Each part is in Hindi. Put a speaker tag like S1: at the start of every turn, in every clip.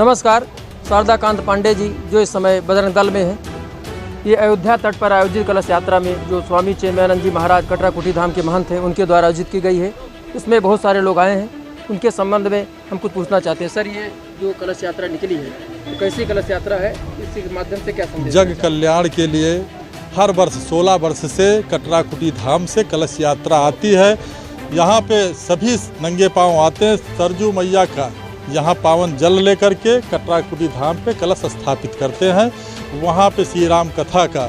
S1: नमस्कार। शारदाकांत पांडे जी जो इस समय बजरंग दल में हैं, ये अयोध्या तट पर आयोजित कलश यात्रा में जो स्वामी चिन्मयानंद जी महाराज कटराकुटी धाम के महंत हैं, उनके द्वारा आयोजित की गई है। इसमें बहुत सारे लोग आए हैं, उनके संबंध में हम कुछ पूछना चाहते हैं। सर, ये जो कलश यात्रा निकली है तो कैसी कलश यात्रा है, इसके माध्यम से क्या संदेश?
S2: जग कल्याण के लिए हर वर्ष 16 वर्ष से कटराकुटी धाम से कलश यात्रा आती है। यहाँ पे सभी नंगे पांव आते हैं, सरजू मैया का यहाँ पावन जल लेकर के कटराकुटी धाम पे कलश स्थापित करते हैं। वहाँ पे श्री राम कथा का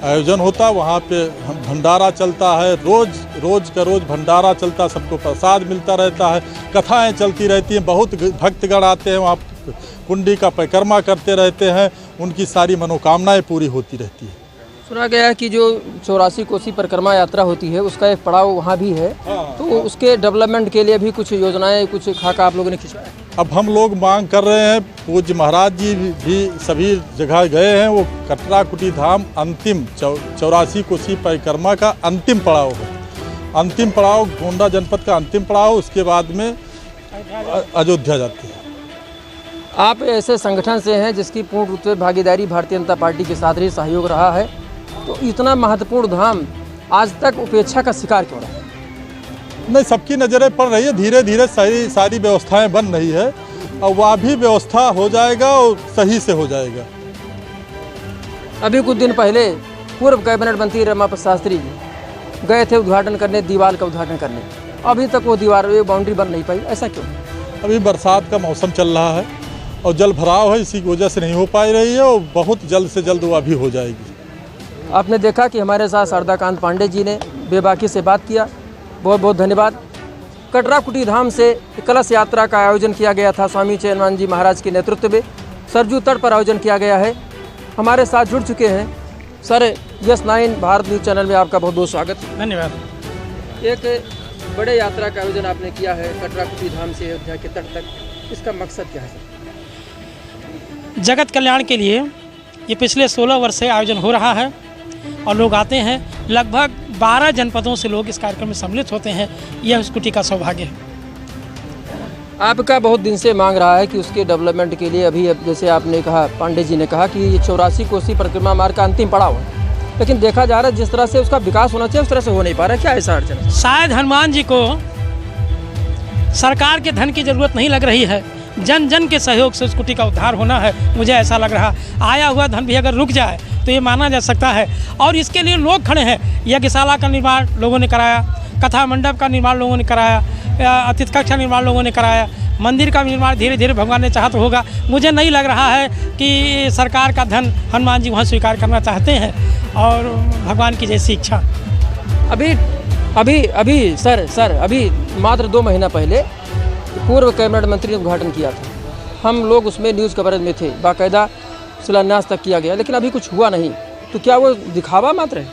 S2: आयोजन होता है, वहाँ पे भंडारा चलता है, रोज का रोज भंडारा चलता है, सबको प्रसाद मिलता रहता है, कथाएं चलती रहती हैं। बहुत भक्तगण आते हैं, वहाँ कुंडी का परिक्रमा करते रहते हैं, उनकी सारी मनोकामनाएं पूरी होती रहती है।
S1: सुना गया है कि जो 84 कोसी परिक्रमा यात्रा होती है उसका एक पड़ाव वहाँ भी है, तो उसके डेवलपमेंट के लिए भी कुछ योजनाएं, कुछ खाका आप लोगों ने खिंचवाया?
S2: अब हम लोग मांग कर रहे हैं, पूज्य महाराज जी भी सभी जगह गए हैं, वो कटराकुटी धाम अंतिम 84 कोसी परिक्रमा का अंतिम पड़ाव है। अंतिम पड़ाव गोंडा जनपद का अंतिम पड़ाव, उसके बाद में अयोध्या जाती है।
S1: आप ऐसे संगठन से हैं जिसकी पूर्ण रूप से भागीदारी भारतीय जनता पार्टी के साथ ही सहयोग रहा है, तो इतना महत्वपूर्ण धाम आज तक उपेक्षा का शिकार क्यों रहा?
S2: नहीं, सबकी नज़रें पड़ रही है, धीरे धीरे सारी व्यवस्थाएं बन रही है और वह भी व्यवस्था हो जाएगा और सही से हो जाएगा।
S1: अभी कुछ दिन पहले पूर्व कैबिनेट मंत्री रमा प्रसाद शास्त्री जी गए थे उद्घाटन करने, दीवार का उद्घाटन करने, अभी तक वो दीवार बाउंड्री बन नहीं पाई, ऐसा क्यों?
S2: अभी बरसात का मौसम चल रहा है और जल भराव है, इसी की वजह से नहीं हो पा रही है और बहुत जल्द से जल्द वो अभी हो जाएगी।
S1: आपने देखा कि हमारे साथ शारदाकांत पांडे जी ने बेबाकी से बात किया, बहुत बहुत धन्यवाद। कटराकुटी धाम से कलश यात्रा का आयोजन किया गया था, स्वामी चिन्मयानंद जी महाराज के नेतृत्व में सरजू तट पर आयोजन किया गया है। हमारे साथ जुड़ चुके हैं सर, यस9 भारत न्यूज़ चैनल में आपका बहुत बहुत स्वागत।
S3: धन्यवाद।
S1: एक बड़े यात्रा का आयोजन आपने किया है कटराकुटी धाम से अयोध्या के तट तक, इसका मकसद क्या है?
S3: जगत कल्याण के लिए ये पिछले 16 वर्ष से आयोजन हो रहा है और लोग आते हैं। लगभग 12 जनपदों से लोग इस कार्यक्रम में सम्मिलित होते हैं। यह उस कुटी का सौभाग्य है।
S1: आपका बहुत दिन से मांग रहा है कि उसके डेवलपमेंट के लिए अभी जैसे आपने कहा, पांडे जी ने कहा कि ये 84 कोसी परिक्रमा मार्ग का अंतिम पड़ाव है, लेकिन देखा जा रहा है जिस तरह से उसका विकास होना चाहिए उस तरह से हो नहीं पा रहा है। क्या ऐसा अड़चन है?
S3: शायद हनुमान जी को सरकार के धन की जरूरत नहीं लग रही है, जन जन के सहयोग से उस कुटी का उद्धार होना है, मुझे ऐसा लग रहा। आया हुआ धन भी अगर रुक जाए तो ये माना जा सकता है, और इसके लिए लोग खड़े हैं। यज्ञशाला का निर्माण लोगों ने कराया, कथा मंडप का निर्माण लोगों ने कराया, अतिथि कक्ष का निर्माण लोगों ने कराया, मंदिर का निर्माण धीरे धीरे भगवान ने चाहा तो होगा। मुझे नहीं लग रहा है कि सरकार का धन हनुमान जी वहाँ स्वीकार करना चाहते हैं, और भगवान की जैसी इच्छा।
S1: अभी सर अभी मात्र 2 महीना पहले पूर्व कैबिनेट मंत्री ने उद्घाटन किया था, हम लोग उसमें न्यूज़ कवरेज में थे, बाकायदा शिलान्यास तक किया गया, लेकिन अभी कुछ हुआ नहीं। तो क्या वो दिखावा मात्र है?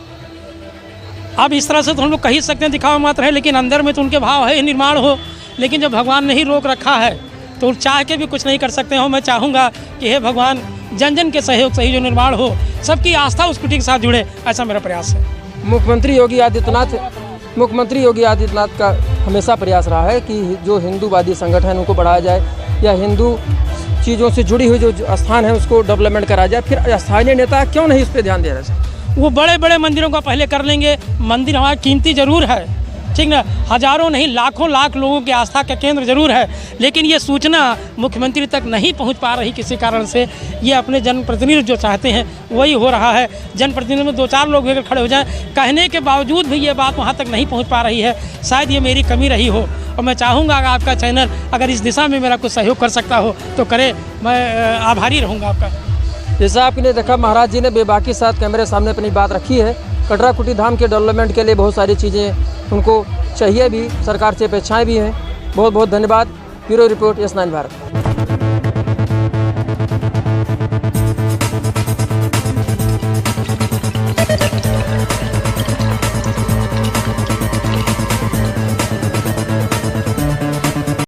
S3: अब इस तरह से तो हम लोग कह ही सकते हैं दिखावा मात्र है, लेकिन अंदर में तो उनके भाव है निर्माण हो। लेकिन जब भगवान ने ही रोक रखा है तो चाह के भी कुछ नहीं कर सकते हो। मैं चाहूँगा कि हे भगवान, जन जन के सहयोग से ही जो निर्माण हो, सबकी आस्था उस कुटी के साथ जुड़े, ऐसा मेरा प्रयास है।
S1: मुख्यमंत्री योगी आदित्यनाथ का हमेशा प्रयास रहा है कि जो हिंदूवादी संगठन उनको बढ़ाया जाए, या हिंदू चीज़ों से जुड़ी हुई जो स्थान है उसको डेवलपमेंट करा जाए। फिर स्थानीय नेता क्यों नहीं उस पर ध्यान दे रहे हैं?
S3: वो बड़े बड़े मंदिरों का पहले कर लेंगे। मंदिर हमारा कीमती जरूर है, ठीक ना, हजारों नहीं लाखों लाख लोगों की आस्था का केंद्र जरूर है, लेकिन ये सूचना मुख्यमंत्री तक नहीं पहुंच पा रही किसी कारण से। ये अपने जनप्रतिनिधि जो चाहते हैं वही हो रहा है। जनप्रतिनिधि में 2-4 लोग अगर खड़े हो जाएं, कहने के बावजूद भी ये बात वहां तक नहीं पहुंच पा रही है। शायद ये मेरी कमी रही हो, और मैं चाहूँगा अगर आपका चैनल अगर इस दिशा में मेरा कुछ सहयोग कर सकता हो तो करे। मैं आभारी रहूँगा आपका।
S1: जैसा आपने देखा, महाराज जी ने बेबाकी साथ कैमरे सामने अपनी बात रखी है। कटराकुटी धाम के डेवलपमेंट के लिए बहुत सारी चीज़ें उनको चाहिए भी, सरकार से अपेक्षाएं भी हैं। बहुत बहुत धन्यवाद। ब्यूरो रिपोर्ट, यस9 भारत।